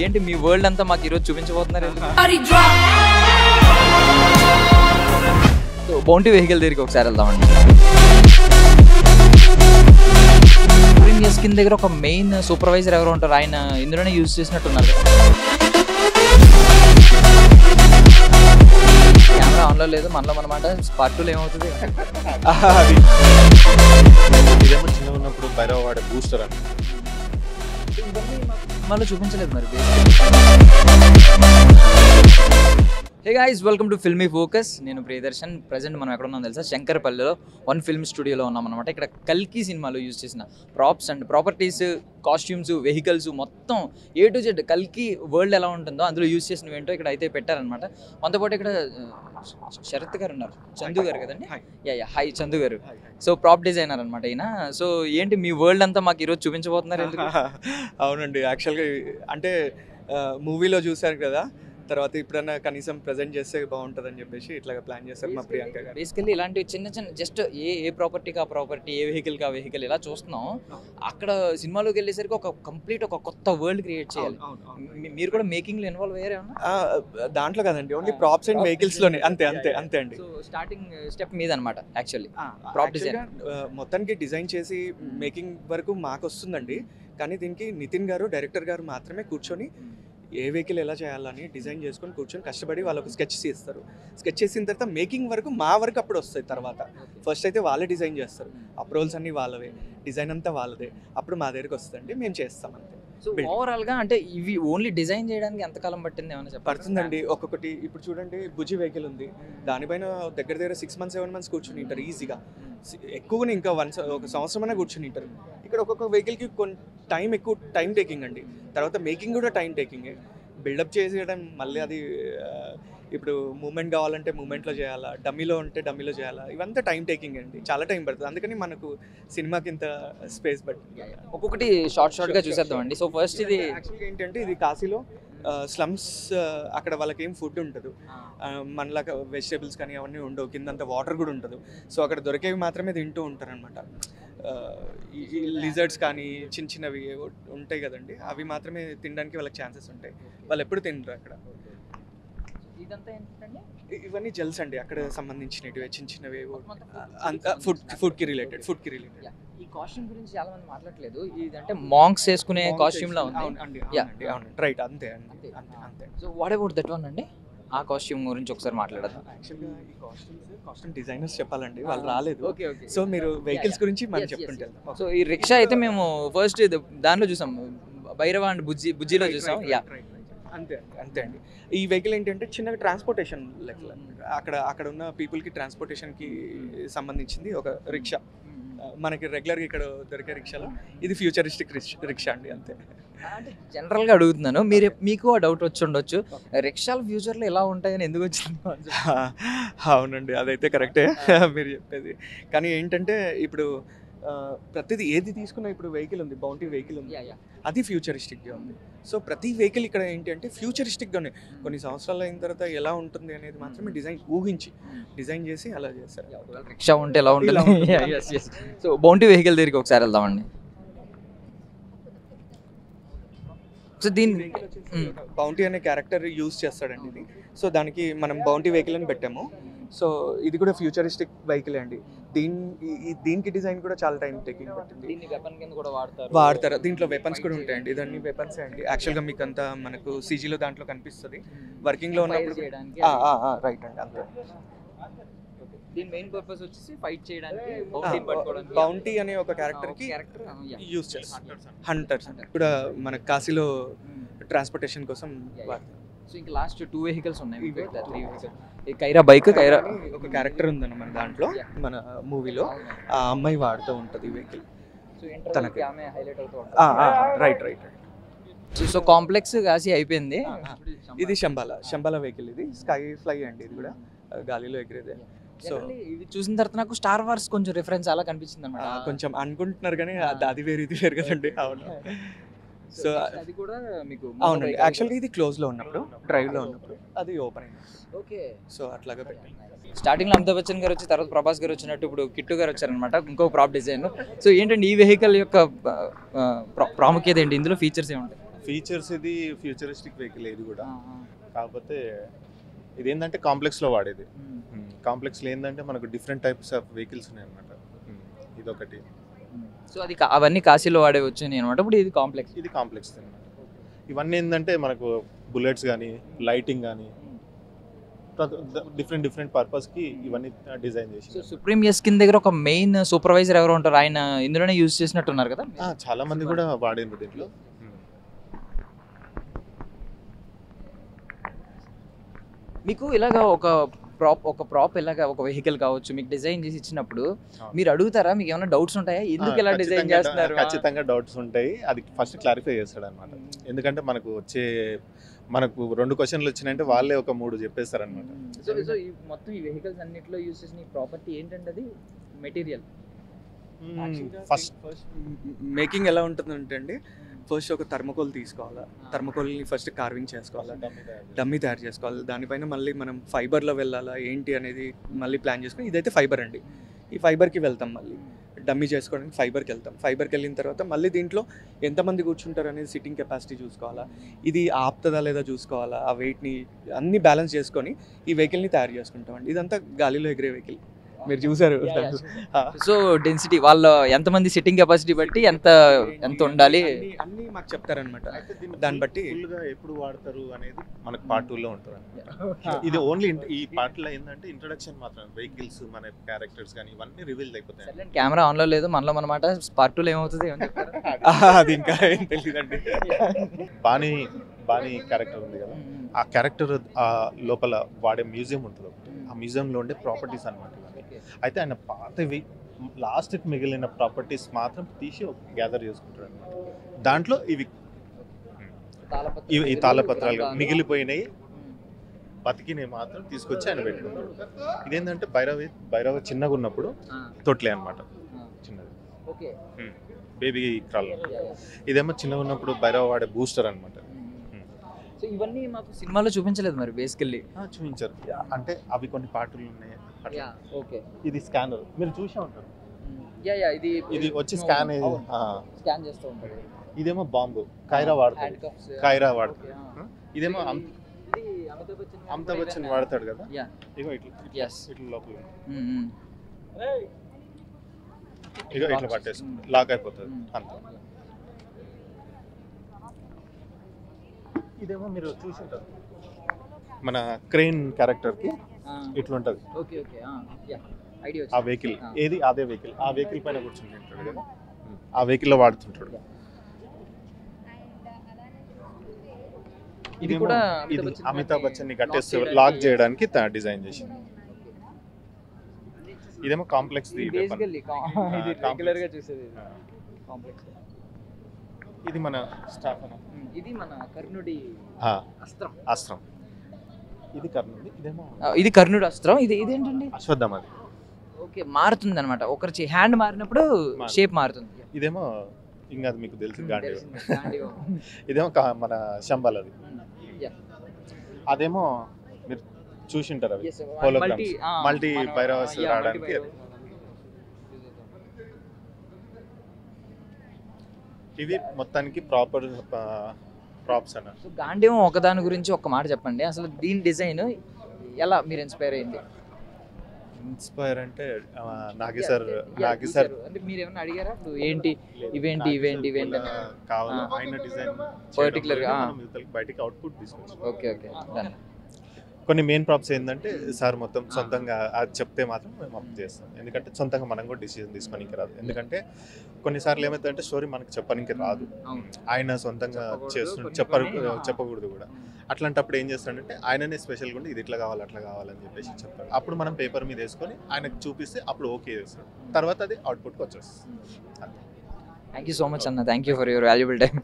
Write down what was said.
ఏంటి మీ వరల్డ్ అంతా మాకు ఈరోజు చూపించబోతున్నారు? సో బౌంటీ వెహికల్ దగ్గరికి ఒకసారి వెళ్దామండి. స్కిన్ దగ్గర ఒక మెయిన్ సూపర్వైజర్ ఎవరు ఉంటారు, ఆయన ఇందులోనే యూజ్ చేసినట్టున్నారు. కెమెరా ఆన్లో లేదు, మనలో అనమాట. పార్ట్ 2లో ఏమవుతుంది? ఇదేమో చిన్న ఉన్నప్పుడు భైరవ వాడే బూస్టర్ అని సినిమాలో చూపించలేదు మరి. Hey guys, welcome to filmy focus. నేను ప్రియదర్శన్. ప్రజెంట్ మనం ఎక్కడ ఉన్నాం తెలుసా? శంకరపల్లిలో వన్ ఫిల్మ్ స్టూడియోలో ఉన్నాం అనమాట. ఇక్కడ కల్కి సినిమాలో యూజ్ చేసిన props and properties, costumes, vehicles మొత్తం ఏ టు జెడ్ కల్కి వరల్డ్ ఎలా ఉంటుందో అందులో యూజ్ చేసినవి ఏంటో ఇక్కడ అయితే పెట్టారనమాట. మనతో పాటు ఇక్కడ శరత్ గారు ఉన్నారు, చందు గారు కదండి. హై చందు గారు. సో ప్రాప్ డిజైనర్ అనమాట ఈయన. సో ఏంటి మీ వరల్డ్ అంతా మాకు ఈరోజు చూపించబోతున్నారు? అవునండి, యాక్చువల్గా అంటే మూవీలో చూశారు కదా, తర్వాత ఇప్పుడన్నా కనీసం ప్రజెంట్ చేస్తే బాగుంటుందని చెప్పేసి ఇట్లా ప్లాన్ చేస్తారు మా ప్రియాంక గారు. బేసికల్లీ ఇలాంటివి చిన్న చిన్న జస్ట్ ఏ ప్రాపర్టీకి ఆ ప్రాపర్టీ, ఏ వెహికల్కి ఆ వెహికల్ ఇలా చూస్తున్నాం. అక్కడ సినిమాలోకి వెళ్ళేసరికి ఒక కంప్లీట్ ఒక కొత్త వరల్డ్ క్రియేట్ చేయాలి. మీరు కూడా మేకింగ్లో ఇన్వాల్వ్ అయ్యారు ఏమన్నా? దాంట్లో కదండి, ఓన్లీ ప్రాప్స్ అండ్ వెహికల్స్లోనే. అంతే అంతే అంతే అండి. సో స్టార్టింగ్ స్టెప్ మీద అనమాట యాక్చువల్లీ ప్రాప్ డిజైన్. మొత్తానికి డిజైన్ చేసి మేకింగ్ వరకు మాకు వస్తుందండి, కానీ దీనికి నితిన్ గారు, డైరెక్టర్ గారు మాత్రమే కూర్చొని ఏ వెహికల్ ఎలా చేయాలని డిజైన్ చేసుకొని కూర్చొని కష్టపడి వాళ్ళకు స్కెచ్ చేస్తారు. స్కెచ్ చేసిన తర్వాత మేకింగ్ వరకు మా వరకు అప్పుడు వస్తాయి. తర్వాత ఫస్ట్ అయితే వాళ్ళే డిజైన్ చేస్తారు, అప్రూవల్స్ అన్నీ వాళ్ళవే, డిజైన్ అంతా వాళ్ళదే. అప్పుడు మా దగ్గరికి వస్తుందండి, మేము చేస్తాం అంతే. సో ఓవరాల్గా అంటే ఇవి ఓన్లీ డిజైన్ చేయడానికి ఎంతకాలం పట్టింది ఏమైనా చెప్పండి? పడుతుందండి. ఒక్కొక్కటి ఇప్పుడు చూడండి, బుజ్జి వెహికల్ ఉంది, దానిపైన దగ్గర దగ్గర 6 months 7 months కూర్చుని ఉంటారు ఈజీగా. ఎక్కువగా ఇంకా ఒక సంవత్సరమైనా కూర్చుని ఉంటారు. ఇక్కడ ఒక్కొక్క వెహికల్కి టైం ఎక్కువ టైం టేకింగ్ అండి. తర్వాత మేకింగ్ కూడా టైం టేకింగే. బిల్డప్ చేసేయడం, మళ్ళీ అది ఇప్పుడు మూమెంట్ కావాలంటే మూమెంట్లో చేయాలా, డమ్మీలో ఉంటే డమ్మీలో చేయాలా, ఇవంతా టైం టేకింగ్ అండి, చాలా టైం పడుతుంది. అందుకని మనకు సినిమాకి ఇంత స్పేస్ పడుతుంది. ఒక్కొక్కటి షార్ట్గా చూసేద్దామండి. సో ఫస్ట్ ఇది యాక్చువల్గా ఏంటంటే ఇది కాశీలో స్లమ్స్, అక్కడ వాళ్ళకి ఏం ఫుడ్ ఉంటుంది, మనలాగా వెజిటేబుల్స్ కానీ అవన్నీ ఉండవు, కిందంతా వాటర్ కూడా ఉంటుంది. సో అక్కడ దొరికేవి మాత్రమే తింటూ ఉంటారనమాట. ఈ లిజర్డ్స్ కానీ చిన్న చిన్నవి ఉంటాయి కదండి, అవి మాత్రమే తినడానికి వాళ్ళకి ఛాన్సెస్ ఉంటాయి. వాళ్ళు ఎప్పుడు తినరు అక్కడ. ఇవన్నీ జెల్స్ అండి, అక్కడ సంబంధించినవి చిన్న చిన్నవి, ఫుడ్కి రిలేటెడ్. ఈ కాస్ట్యూమ్ గురించి చాలా మంది మాట్లాడలేదు. ఇదంటే మాంక్స్ వేసుకునే కాస్ట్యూమ్ లా ఉంది. అవునండి, రైట్, అంతే అండి, అంతే. So what about that one అండి? ఆ కాస్ట్యూమ్ గురించి ఒకసారి మాట్లాడదాం. యాక్చువల్గా ఈ కాస్ట్యూమ్ డిజైనర్స్ చెప్పాలండి, వాళ్ళు రాలేదు. సో మీరు వెహికల్స్ గురించి మనం చెప్తుంటారు. సో ఈ రిక్షా అయితే మేము ఫస్ట్ దానిలో చూసాం, భైరవ అండ్ బుజ్జిలో చూసాం. అంతే అంతే అండి. ఈ వెహికల్ ఏంటంటే చిన్నగా ట్రాన్స్పోర్టేషన్ లెక్క, అక్కడ ఉన్న పీపుల్కి ట్రాన్స్పోర్టేషన్కి సంబంధించింది ఒక రిక్షా. మనకి రెగ్యులర్గా ఇక్కడ దొరికే రిక్షాలో ఇది ఫ్యూచరిస్టిక్ రిక్షా అండి, అంతే. అంటే జనరల్గా అడుగుతున్నాను, మీకు ఆ డౌట్ వచ్చి ఉండొచ్చు, రిక్షాలు ఫ్యూచర్లో ఎలా ఉంటాయని ఎందుకు వచ్చింది? అవునండి, అదైతే కరెక్టే మీరు చెప్పేది. కానీ ఏంటంటే ఇప్పుడు ప్రతిదీ ఏది తీసుకున్నా, ఇప్పుడు వెహికల్ ఉంది, బౌంటీ వెహికల్ ఉంది, అది ఫ్యూచరిస్టిక్గా ఉంది. సో ప్రతి వెహికల్ ఇక్కడ ఏంటి అంటే ఫ్యూచరిస్టిక్గానే కొన్ని సంవత్సరాలు అయిన తర్వాత ఎలా ఉంటుంది అనేది మాత్రమే డిజైన్ చేసి అలా చేస్తారు. రిక్షా ఉంటే ఎలా ఉంటుంది. సో బౌంటీ వెహికల్ దగ్గరికి ఒకసారి వెళ్దామండి. సో దీన్ని బౌంటీ అనే క్యారెక్టర్ యూజ్ చేస్తాడండి ఇది. సో దానికి మనం బౌంటీ వెహికల్ అని పెట్టాము. సో ఇది కూడా ఫ్యూచరిస్టిక్ వెహికల్ అండి. దీనికి డిజైన్ కూడా చాలా టైం టేకింగ్ పట్టింది. వాడతారు, దీంట్లో వెపన్స్ కూడా ఉంటాయండి. ఇదన్నీ వెపన్స్ అండి. యాక్చువల్గా మీకు అంతా మనకు సీజీలో దాంట్లో కనిపిస్తుంది, వర్కింగ్లో ఉన్నప్పుడు. రైట్ అండి, అంతే. దీని మెయిన్ పర్పస్ వచ్చేసి ఫైట్ చేయడానికి, బౌంటీ అనే ఒక క్యారెక్టర్కి యూజ్ చేస్తారు. హంటర్స్ కూడా మన కాశీలో ట్రాన్స్పోర్టేషన్ కోసం వాడతారు. సో ఇంకా లాస్ట్ 2 వెహికల్స్ ఉన్నాయి, 3 వెహికల్స్. కైరా బైక్, కైరా ఒక క్యారెక్టర్ ఉందన్న మన దాంట్లో, మన మూవీలో ఆ అమ్మాయి వాడుతూ ఉంటుంది ఈ వెహికల్. తనకి ఆమె హైలైట్ అవుతూ ఉంటుంది. రైట్. సో కాంప్లెక్స్ కాసి అయిపోయింది. ఇది శంబాల వెహికల్, ఇది స్కై ఫ్లై అండి, ఇది కూడా గాలిలో ఎగిరేదే. సో ఇది చూసిన తర్వాత నాకు స్టార్ వార్స్ కొంచెం రిఫరెన్స్ అలా కనిపించింది అన్నమాట. కొంచెం అనుకుంటున్నారు కానీ అది వేరు ఇది వేరు కదండి. అవును. సో అది కూడా మీకు అవునండి, యాక్చువల్గా ఇది క్లోజ్లో ఉన్నప్పుడు, డ్రైవ్లో ఉన్నప్పుడు అది ఓపెన్ అయింది. ఓకే. సో అట్లాగా పెట్టాను. స్టార్టింగ్లో అమితాబ్ బచ్చన్ గారు వచ్చి తర్వాత ప్రభాస్ గారు వచ్చినట్టు ఇప్పుడు కిట్టు గారు వచ్చారనమాట, ఇంకో ప్రాప్ డిజైన్. సో ఏంటంటే ఈ వెహికల్ యొక్క ప్రాముఖ్యత ఏంటి, ఇందులో ఫీచర్స్ ఏముంటాయి? ఫీచర్స్ ఇది ఫ్యూచరిస్టిక్ వెహికల్ ఇది కూడా, కాకపోతే ఇది ఏంటంటే కాంప్లెక్స్లో వాడేది. కాంప్లెక్స్లో ఏంటంటే మనకు డిఫరెంట్ టైప్స్ ఆఫ్ వెహికల్స్ ఉన్నాయి అనమాట. ఇదొకటి. సో అది అవన్నీ కాశీలో వాడేవచ్చు అనమాట. ఇప్పుడు ఇది కాంప్లెక్స్. ఇది కాంప్లెక్స్ అనమాట. ఇవన్నీ ఏంటంటే మనకు బుల్లెట్స్ కానీ లైటింగ్ కానీ డిఫరెంట్ పర్పస్కి ఇవన్నీ డిజైన్ చేసి. సో సుప్రీం యస్కిన్ దగ్గర ఒక మెయిన్ సూపర్వైజర్ ఎవరు ఉంటారు, ఆయన ఇందులోనే యూజ్ చేసినట్టున్నారు కదా. చాలా మంది కూడా వాడిండ్రు దీంట్లో. మీకు ఇలాగా ఒక ప్రాప్ ఇలాగా ఒక వెహికల్ కావచ్చు మీకు డిజైన్ చేసి ఇచ్చినప్పుడు మీరు అడుగుతారా, మీకు ఏమైనా డౌట్స్ ఉంటాయా, ఎందుకు ఇలా డిజైన్ చేస్తున్నారు? ఖచ్చితంగా డౌట్స్ ఉంటాయి. అది ఫస్ట్ క్లారిఫై చేస్తాడు అనమాట. ఎందుకంటే మనకు 2 క్వశ్చన్లు వచ్చినాయంటే వాళ్ళే ఒక 3 చెప్పేస్తారు అనమాట. సో ఈ మొత్తం ఈ వెహికల్స్ అన్నిట్లో యూజ్ చేసిన ప్రాపర్టీ ఏంటంటే అది మెటీరియల్. ఫస్ట్ మేకింగ్ ఎలా ఉంటుందంటే అండి, ఫస్ట్ ఒక థర్మకోల్ తీసుకోవాలా, థర్మకోల్ని ఫస్ట్ కార్వింగ్ చేసుకోవాలా, డమ్మీ తయారు చేసుకోవాలి. దానిపైన మళ్ళీ మనం ఫైబర్లో వెళ్ళాలా ఏంటి అనేది మళ్ళీ ప్లాన్ చేసుకొని, ఇదైతే ఫైబర్ అండి, ఈ ఫైబర్కి వెళ్తాం, మళ్ళీ డమ్మీ చేసుకోవడానికి ఫైబర్కి వెళ్తాం. ఫైబర్కి వెళ్ళిన తర్వాత మళ్ళీ దీంట్లో ఎంతమంది కూర్చుంటారు అనేది సిట్టింగ్ కెపాసిటీ చూసుకోవాలా, ఇది ఆపుతుందా లేదా చూసుకోవాలా, ఆ వెయిట్ని అన్ని బ్యాలెన్స్ చేసుకొని ఈ వెహికల్ని తయారు చేసుకుంటామండి. ఇదంతా గాలిలో ఎగిరే వెహికల్ మీరు చూసారు. సో డెన్సిటీ వాళ్ళ ఎంతమంది సిట్టింగ్ కెపాసిటీ బట్టి ఎంత ఉండాలి అన్ని మాకు చెప్తారనమాట. దాన్ని బట్టి ఎప్పుడు వాడతారు అనేది మనకు పార్ట్ 2లో ఉంటుంది. ఇది ఓన్లీ ఈ పార్ట్లో ఏంటంటే ఇంట్రొడక్షన్ మాత్రం, వెహికల్స్ మన క్యారెక్టర్స్ కానీ ఇవన్నీ రివీల్ అయిపోతాయి. కెమెరా ఆన్లో లేదు, మనలో అనమాట. పార్ట్ 2లో ఏమవుతుంది అది ఇంకా ఏం తెలియదండి. బానీ క్యారెక్టర్ ఉంది కదా, ఆ క్యారెక్టర్ లోపల వాడే మ్యూజియం ఉంటుంది ఒకటి. ఆ మ్యూజియంలో ఉండే ప్రాపర్టీస్ అనమాట. అయితే ఆయన పాతవి లాస్ట్కి మిగిలిన ప్రాపర్టీస్ మాత్రం తీసి గ్యాదర్ చేసుకుంటారు అనమాట. దాంట్లో ఈ తాళపత్రాలు మిగిలిపోయినాయి, బతికినవి మాత్రం తీసుకొచ్చి ఆయన పెట్టుకుంటాడు. ఇదేంటంటే భైరవ చిన్నగా ఉన్నప్పుడు తొట్లే అనమాట, చిన్నది బేబీ క్రాల్. ఇదేమో చిన్నగా ఉన్నప్పుడు భైరవ వాడే బూస్టర్ అనమాట. సో ఇవన్నీ మాకు సినిమాలో చూపించలేదు మరి బేసికల్లీ. చూపించారు అంటే అవి కొన్ని పాటలు ఉన్నాయి. ఓకే, ఇది స్కానర్ మీరు చూసే ఉంటారు. ఇది వచ్చి స్కాన్ చేస్తూ ఉంటారు. ఇదేమో బాంబు కైరా వాడతాడు. ఇదేమో అమితాబ్ బచ్చన్ వాడతాడు కదా. ఇగో ఇట్లా లోపల ఇగో ఇట్లా పట్టేసుకుంటారు, లాక్ అయిపోతుంది అంత. ఇదేమో మీరు చూసింటారు మన క్రెయిన్ క్యారెక్టర్కి ఇట్లా ఉంటుంది ఆ వెహికల్. ఏది అదే వెహికల్, ఆ వెహికల్ పైన కూర్చుని ఉంటాడు కదా, ఆ వెహికల్లో వాడుతుంటాడు. ఇది కూడా అమితాబ్ బచ్చన్ ని కట్టేస్తే లాక్ చేయడానికి డిజైన్ చేసింది. ఇదేమో కాంప్లెక్స్. ఇది మన స్టాఫ్, ఇది మన కర్ణుడి అస్త్రం. ఇది కర్ణుడి, ఇది కర్ణుడి అస్త్రం. ఇదేంటండి? అశ్వత్థామ. ఓకే, మారుతుంది అనమాట. ఒకరి హ్యాండ్ మారినప్పుడు షేప్ మారుతుంది. ఇదేమో ఇంకా మీకు తెలుసు గాంధీ. ఇదేమో మన శంబాల్. అది అదేమో మీరు చూసింటారు, అవి హోలోగ్రామ్స్, మల్టీ భైరవస్ రావడానికి. ఇవి మొత్తానికి ప్రాప్స్ అన్న. సో గాంధీవం ఒకదాని గురించి ఒక్క మాట చెప్పండి. అసలు దీని డిజైన్ ఎలా మీరు ఇన్స్పైర్ అయింది? ఇన్స్పైర్ అంటే నాగి సార్ అంటే మీరు ఏమైనా అడిగారా ఏంటి ఇవేంటి కావాలి ఆయన డిజైన్ పర్టికులర్ గా బయటికి అవుట్పుట్ తీసుకొచ్చి. Okay done. కొన్ని మెయిన్ ప్రాప్స్ ఏంటంటే సార్ మొత్తం సొంతంగా అది చెప్తే మాత్రం మేము అప్ చేస్తాం. ఎందుకంటే సొంతంగా మనం కూడా డిసిజన్ తీసుకోనికి రాదు. ఎందుకంటే కొన్నిసార్లు ఏమవుతుందంటే స్టోరీ మనకు చెప్పడానికి రాదు, ఆయన సొంతంగా చెప్పకూడదు కూడా. అట్లాంటప్పుడు ఏం చేస్తాడంటే ఆయననే స్పెషల్గా ఉండి ఇది ఇట్లా కావాలి అట్లా కావాలని చెప్పేసి చెప్తాడు. అప్పుడు మనం పేపర్ మీద వేసుకొని ఆయనకు చూపిస్తే అప్పుడు ఓకే చేస్తాడు. తర్వాత అది అవుట్పుట్కి వచ్చేస్తుంది. థ్యాంక్ యూ సో మచ్ అన్న. Thank you for your valuable time.